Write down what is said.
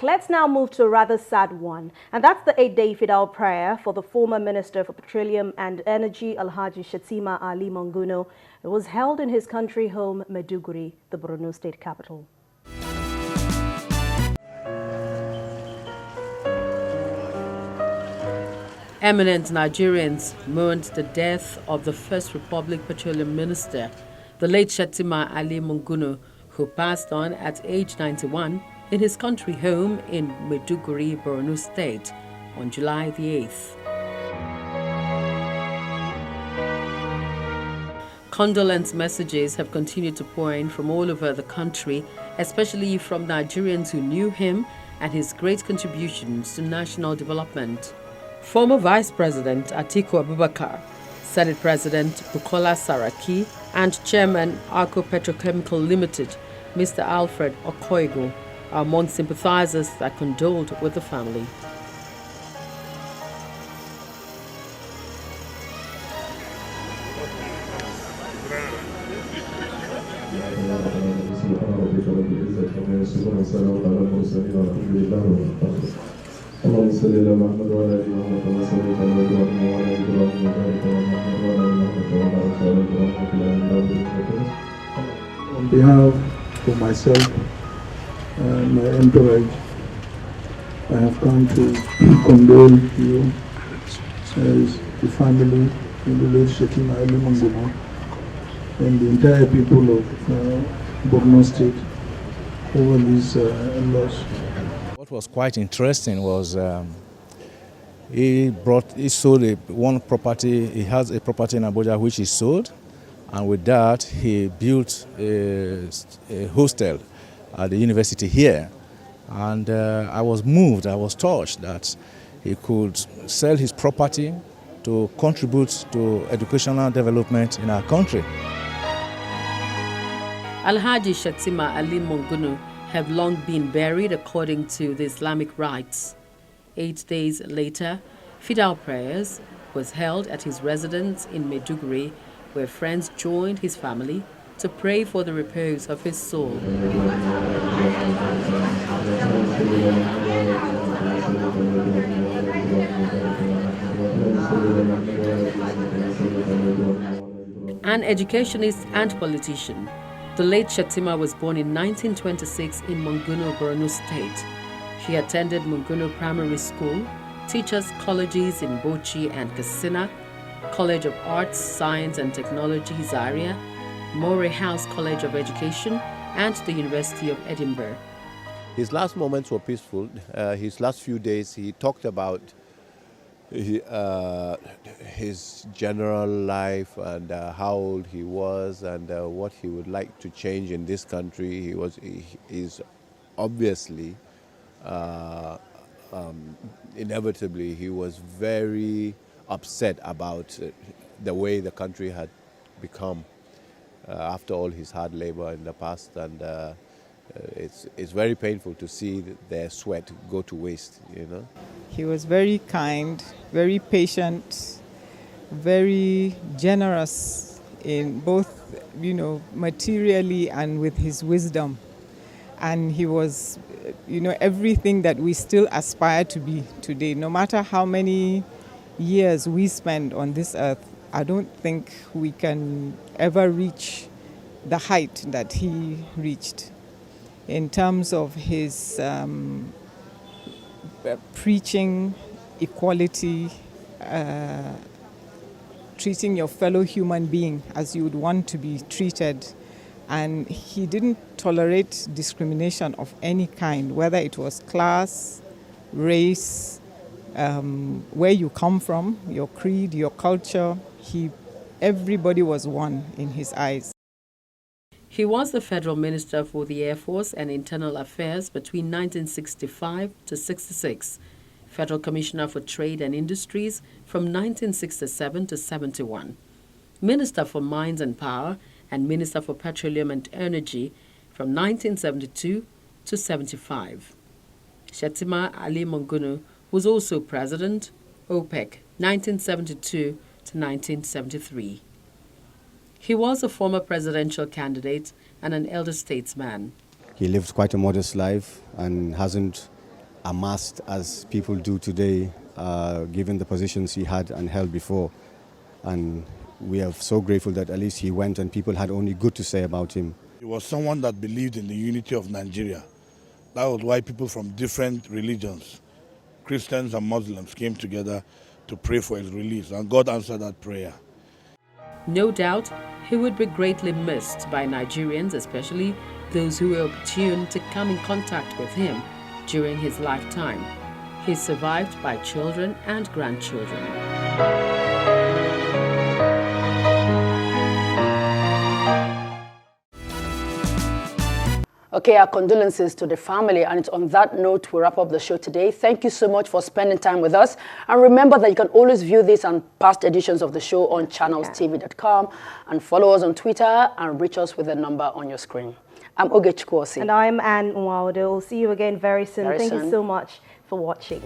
Let's now move to a rather sad one, and that's the 8-day Fidau prayer for the former Minister for Petroleum and Energy, Alhaji Shettima Ali Munguno. It was held in his country home, Maiduguri, the Borno state capital. Eminent Nigerians mourned the death of the First Republic Petroleum Minister, the late Shettima Ali Munguno, who passed on at age 91 in his country home in Maiduguri, Borno State, on July the 8th. Condolence messages have continued to pour in from all over the country, especially from Nigerians who knew him and his great contributions to national development. Former Vice President Atiku Abubakar, Senate President Bukola Saraki, and Chairman Arco Petrochemical Limited, Mr. Alfred Okoigo, are among sympathizers that condoled with the family. On behalf of myself and my entourage, I have come to condole you as the family of the late Shettima Ali Munguno and the entire people of Borno State over this loss. What was quite interesting was he sold one property. He has a property in Abuja which he sold, and with that he built a hostel at the university here. And I was moved, I was touched that he could sell his property to contribute to educational development in our country. Alhaji Shettima Ali Munguno have long been buried according to the Islamic rites. 8 days later, Fidau prayers was held at his residence in Maiduguri, where friends joined his family to pray for the repose of his soul. An educationist and politician, the late Shettima was born in 1926 in Munguno, Borno State. She attended Munguno Primary School, teachers' colleges in Bauchi and Katsina, College of Arts, Science and Technology, Zaria, Moray House College of Education, and the University of Edinburgh. His last moments were peaceful. His last few days, he talked about his general life and how old he was and what he would like to change in this country. He's obviously, inevitably, he was very upset about the way the country had become after all his hard labor in the past, and it's very painful to see their sweat go to waste, you know. He was very kind, very patient, very generous in both, materially and with his wisdom. And he was, everything that we still aspire to be today. No matter how many years we spend on this earth, I don't think we can ever reach the height that he reached in terms of his preaching equality, treating your fellow human being as you would want to be treated. And he didn't tolerate discrimination of any kind, whether it was class, race, where you come from, your creed, your culture. Everybody was one in his eyes. He was the Federal Minister for the Air Force and Internal Affairs between 1965 to 66, Federal Commissioner for Trade and Industries from 1967 to 71, Minister for Mines and Power and Minister for Petroleum and Energy from 1972 to 75. Shettima Ali Munguno was also President, OPEC, 1972 to 1973. He was a former presidential candidate and an elder statesman. He lived quite a modest life and hasn't amassed as people do today, given the positions he had and held before. And we are so grateful that at least he went and people had only good to say about him. He was someone that believed in the unity of Nigeria. That was why people from different religions, Christians and Muslims, came together to pray for his release, and God answered that prayer. No doubt, he would be greatly missed by Nigerians, especially those who were opportune to come in contact with him during his lifetime. He's survived by children and grandchildren. Okay, our condolences to the family, and it's on that note we wrap up the show today. Thank you so much for spending time with us, and remember that you can always view this and past editions of the show on channelstv.com, and follow us on Twitter and reach us with the number on your screen. I'm Oge Chukwuosi. And I'm Anne Nwaudo. We'll see you again very soon. Thank you so much for watching.